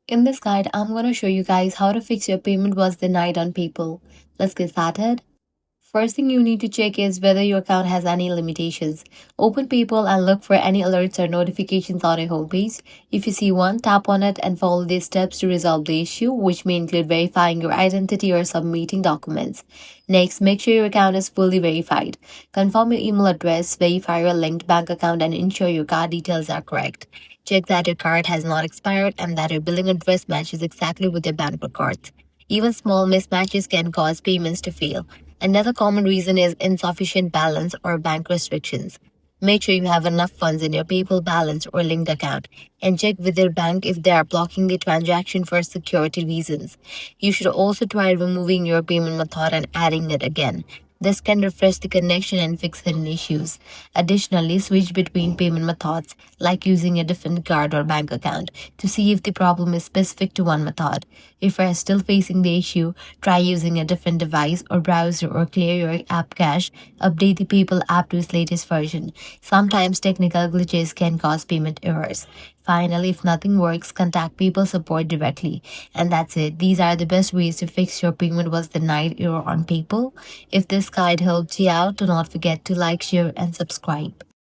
In this guide, I'm going to show you guys how to fix your payment was denied on PayPal. Let's get started. First thing you need to check is whether your account has any limitations. Open PayPal and look for any alerts or notifications on your homepage. If you see one, tap on it and follow these steps to resolve the issue, which may include verifying your identity or submitting documents. Next, make sure your account is fully verified. Confirm your email address, verify your linked bank account, and ensure your card details are correct. Check that your card has not expired and that your billing address matches exactly with your bank records. Even small mismatches can cause payments to fail. Another common reason is insufficient balance or bank restrictions. Make sure you have enough funds in your PayPal balance or linked account and check with your bank if they are blocking the transaction for security reasons. You should also try removing your payment method and adding it again. This can refresh the connection and fix hidden issues. Additionally, switch between payment methods, like using a different card or bank account, to see if the problem is specific to one method. If you are still facing the issue, try using a different device or browser or clear your app cache. Update the PayPal app to its latest version. Sometimes technical glitches can cause payment errors. Finally, if nothing works, contact people support directly. And that's it. These are the best ways to fix your payment was denied error on PayPal. If this guide helped you out, do not forget to like, share, and subscribe.